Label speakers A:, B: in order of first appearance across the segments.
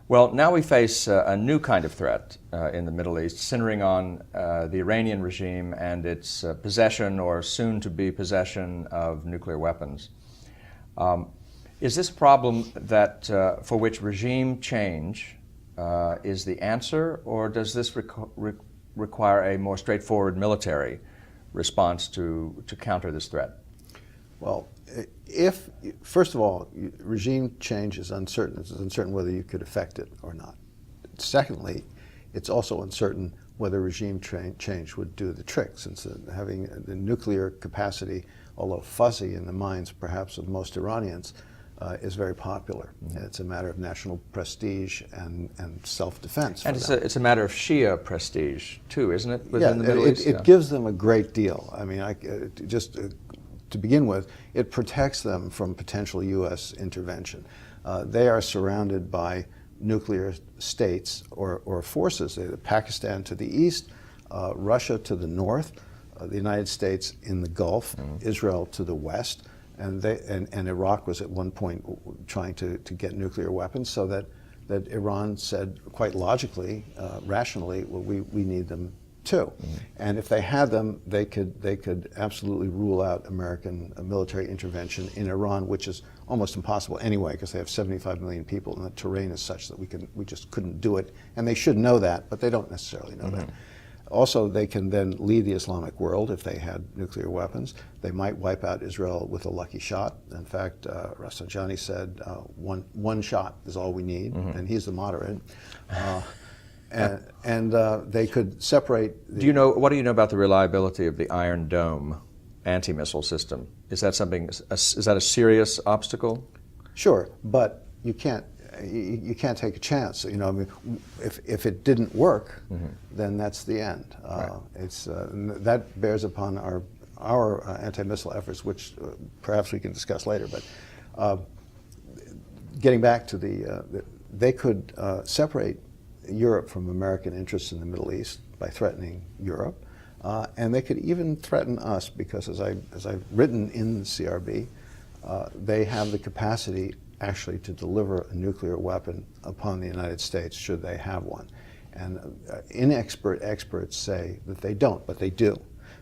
A: Well, now we face a new kind of threat in the Middle East, centering on the Iranian regime and its possession or soon-to-be possession of nuclear weapons. Is this a problem that, for which regime change is the answer, or does this require a more straightforward military response to counter this threat?
B: Well, first of all, regime change is uncertain. It's uncertain whether you could affect it or not. Secondly, it's also uncertain whether regime change would do the trick, since having the nuclear capacity, although fuzzy in the minds perhaps of most Iranians, is very popular. Mm-hmm. It's a matter of national prestige and self-defense.
A: And it's a matter of Shia prestige too, isn't it? Within the Middle East?
B: It gives them a great deal. I mean, to begin with, it protects them from potential U.S. intervention. They are surrounded by nuclear states or forces. Pakistan to the east, Russia to the north, the United States in the Gulf, Israel to the west, and Iraq was at one point trying to get nuclear weapons, so that Iran said quite logically, rationally, well, we need them too. And if they had them, they could absolutely rule out American military intervention in Iran, which is almost impossible anyway, because they have 75 million people and the terrain is such that we just couldn't do it. And they should know that, but they don't necessarily know that. Also, they can then lead the Islamic world if they had nuclear weapons. They might wipe out Israel with a lucky shot. In fact, Rafsanjani said one shot is all we need, and he's the moderate. And they could separate.
A: What do you know about the reliability of the Iron Dome anti-missile system? Is that is that a serious obstacle?
B: Sure, but you can't take a chance. I mean, if it didn't work, then that's the end. Right. That bears upon our anti-missile efforts, which perhaps we can discuss later. But getting back to they could separate Europe from American interests in the Middle East by threatening Europe, and they could even threaten us because, as I've written in the CRB, they have the capacity actually to deliver a nuclear weapon upon the United States should they have one. And inexpert experts say that they don't, but they do,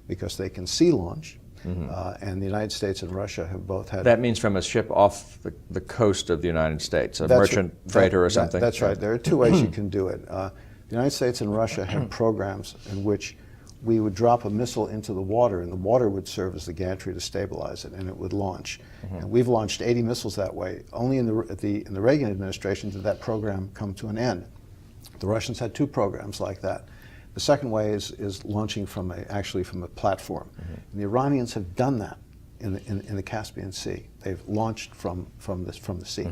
B: because they can sea launch. And the United States and Russia have both had...
A: That means from a ship off the coast of the United States, a merchant freighter or something?
B: That's right. There are two ways you can do it. The United States and Russia have programs in which we would drop a missile into the water, and the water would serve as the gantry to stabilize it, and it would launch. And we've launched 80 missiles that way. Only in the Reagan administration did that program come to an end. The Russians had two programs like that. The second way is launching actually from a platform. And the Iranians have done that in the Caspian Sea. They've launched from the sea.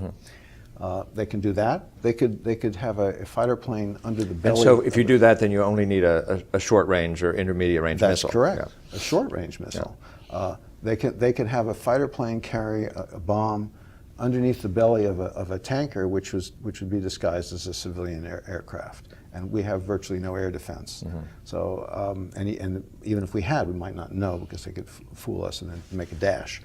B: They can do that. They could have a fighter plane under the belly.
A: And so if you do that, then you only need a short range or intermediate range missile.
B: That's correct. Yeah. A short range missile. Yeah. They could have a fighter plane carry a bomb underneath the belly of a tanker, which would be disguised as a civilian aircraft. And we have virtually no air defense. So, and even if we had, we might not know, because they could fool us and then make a dash.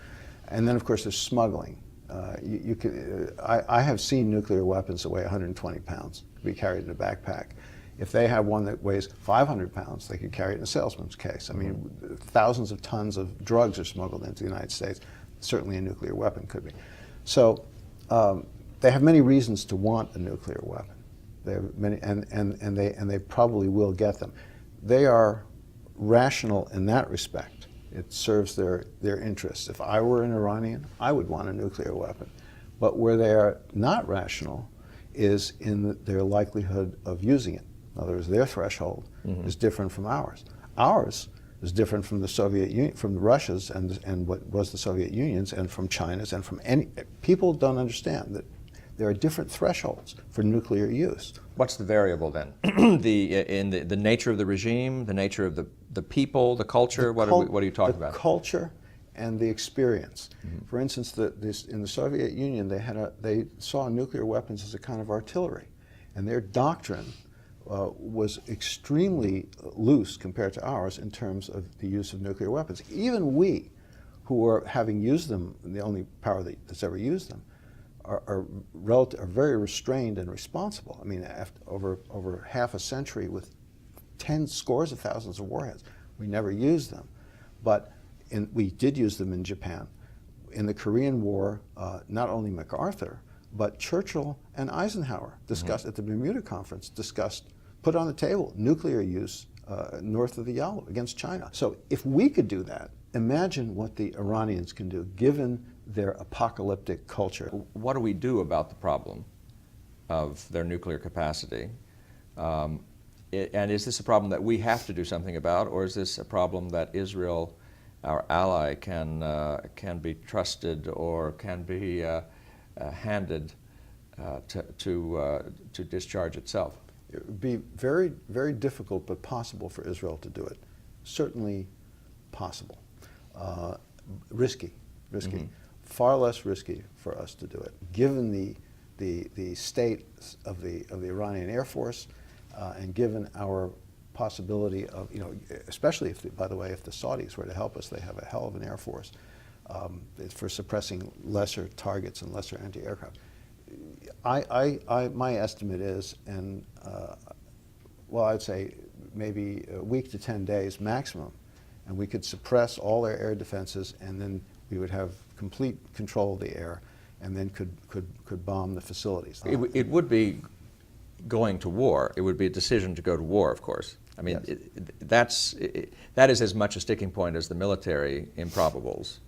B: And then, of course, there's smuggling. I have seen nuclear weapons that weigh 120 pounds to be carried in a backpack. If they have one that weighs 500 pounds, they could carry it in a salesman's case. I mean, thousands of tons of drugs are smuggled into the United States. Certainly a nuclear weapon could be. So they have many reasons to want a nuclear weapon. They have many, and they probably will get them. They are rational in that respect. It serves their interests. If I were an Iranian, I would want a nuclear weapon. But where they are not rational is in their likelihood of using it. In other words, their threshold is different from ours. Ours is different from the Soviet Union, from the Russia's and what was the Soviet Union's, and from China's, and from any. People don't understand that there are different thresholds for nuclear use.
A: What's the variable then? the nature of the regime, the nature of the people, the culture. What are you talking about?
B: The culture and the experience. For instance, in the Soviet Union, they saw nuclear weapons as a kind of artillery, and their doctrine was extremely loose compared to ours in terms of the use of nuclear weapons. Even we, who are having used them, the only power that's ever used them, are very restrained and responsible. I mean, after over half a century with scores of thousands of warheads, we never used them, but we did use them in Japan. In the Korean War, not only MacArthur, but Churchill and Eisenhower discussed at the Bermuda Conference, put on the table nuclear use north of the Yalu against China. So if we could do that, imagine what the Iranians can do, given their apocalyptic culture.
A: What do we do about the problem of their nuclear capacity? And is this a problem that we have to do something about, or is this a problem that Israel, our ally, can be trusted or can be handed to discharge itself?
B: It would be very, very difficult, but possible for Israel to do it. Certainly possible. Risky. Mm-hmm. Far less risky for us to do it, given the state of the Iranian Air Force, and given our possibility of, especially by the way, if the Saudis were to help us, they have a hell of an Air Force for suppressing lesser targets and lesser anti-aircraft. My estimate is, and I'd say maybe a week to 10 days maximum, and we could suppress all their air defenses, and then we would have complete control of the air, and then could bomb the facilities.
A: It would be going to war. It would be a decision to go to war, of course. I mean, yes. That is as much a sticking point as the military improbables.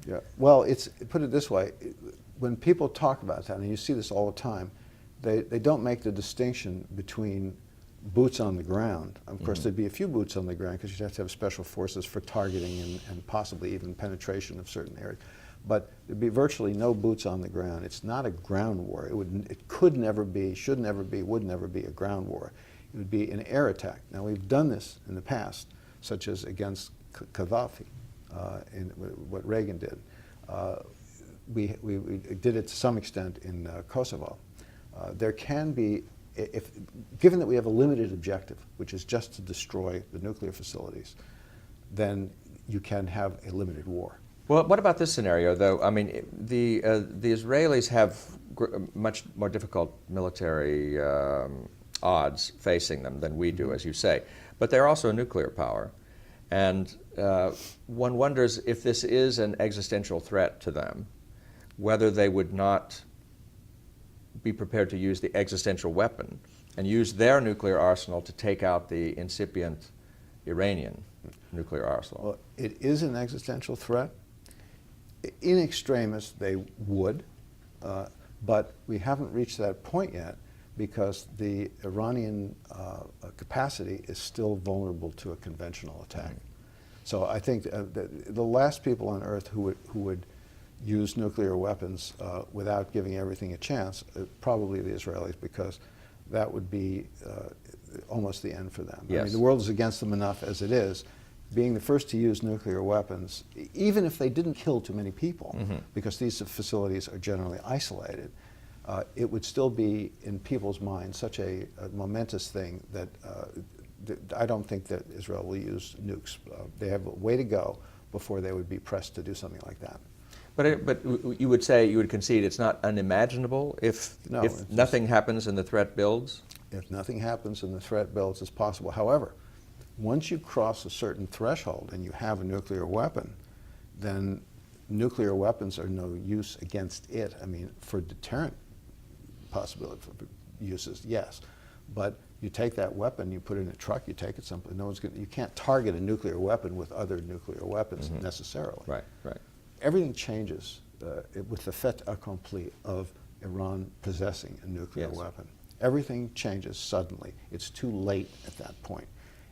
B: Yeah. Well, put it this way. When people talk about that, and you see this all the time, they don't make the distinction between boots on the ground. Of course, there'd be a few boots on the ground because you'd have to have special forces for targeting and possibly even penetration of certain areas. But there'd be virtually no boots on the ground. It's not a ground war. It could never be, should never be, would never be a ground war. It would be an air attack. Now, we've done this in the past, such as against Gaddafi, in what Reagan did. We did it to some extent in Kosovo. There can be, given that we have a limited objective, which is just to destroy the nuclear facilities, then you can have a limited war.
A: Well, what about this scenario, though? I mean, the Israelis have much more difficult military odds facing them than we do, as you say. But they're also a nuclear power. And one wonders if this is an existential threat to them, whether they would not be prepared to use the existential weapon and use their nuclear arsenal to take out the incipient Iranian nuclear arsenal.
B: Well, it is an existential threat. In extremis, they would, but we haven't reached that point yet because the Iranian capacity is still vulnerable to a conventional attack. So I think the last people on Earth who would use nuclear weapons without giving everything a chance, probably the Israelis, because that would be almost the end for them.
A: Yes.
B: I mean, the world is against them enough as it is. Being the first to use nuclear weapons, even if they didn't kill too many people, because these facilities are generally isolated, it would still be in people's minds such a momentous thing that I don't think that Israel will use nukes. They have a way to go before they would be pressed to do something like that.
A: But you would say, you would concede it's not unimaginable if nothing happens and the threat builds?
B: If nothing happens and the threat builds, it's possible. However, once you cross a certain threshold and you have a nuclear weapon, then nuclear weapons are no use against it. I mean, for deterrent possibility for uses, yes. But you take that weapon, you put it in a truck, you take it someplace. You can't target a nuclear weapon with other nuclear weapons necessarily.
A: Right, right.
B: Everything changes with the fait accompli of Iran possessing a nuclear weapon. Everything changes suddenly. It's too late at that point.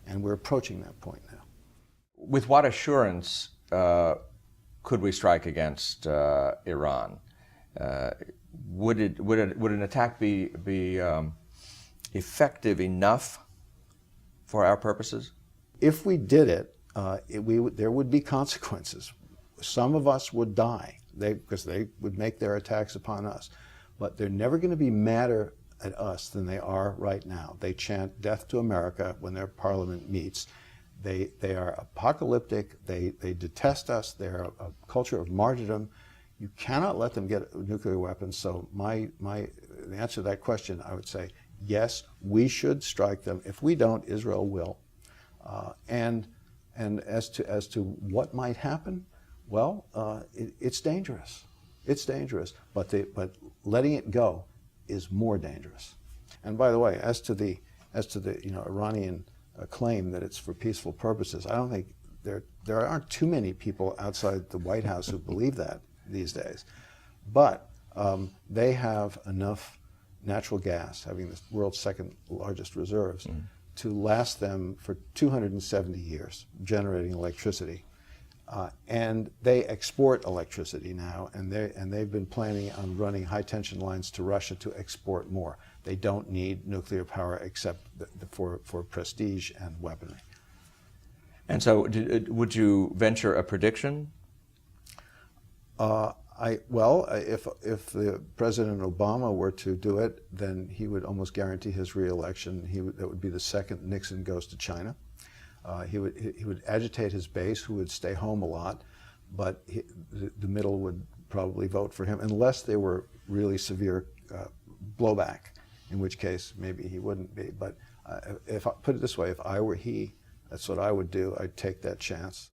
B: And we're approaching that point now.
A: With what assurance could we strike against Iran? Would an attack be effective enough for our purposes?
B: If we did it, there would be consequences. Some of us would die because they would make their attacks upon us. But they're never going to be madder at us than they are right now. They chant death to America when their parliament meets. They are apocalyptic. They detest us. They're a culture of martyrdom. You cannot let them get nuclear weapons. So the answer to that question, I would say, yes, we should strike them. If we don't, Israel will. And as to what might happen, well, it's dangerous. It's dangerous, but letting it go is more dangerous. And by the way, as to the Iranian claim that it's for peaceful purposes, I don't think there aren't too many people outside the White House who believe that these days. But they have enough natural gas, having the world's second largest reserves, to last them for 270 years, generating electricity. And they export electricity now, and they've been planning on running high-tension lines to Russia to export more. They don't need nuclear power except for prestige and weaponry.
A: And so, would you venture a prediction?
B: If the President Obama were to do it, then he would almost guarantee his re-election. That would be the second Nixon goes to China. He would agitate his base, who would stay home a lot, but the middle would probably vote for him, unless there were really severe blowback, in which case maybe he wouldn't be. But if I put it this way, if I were he, that's what I would do. I'd take that chance.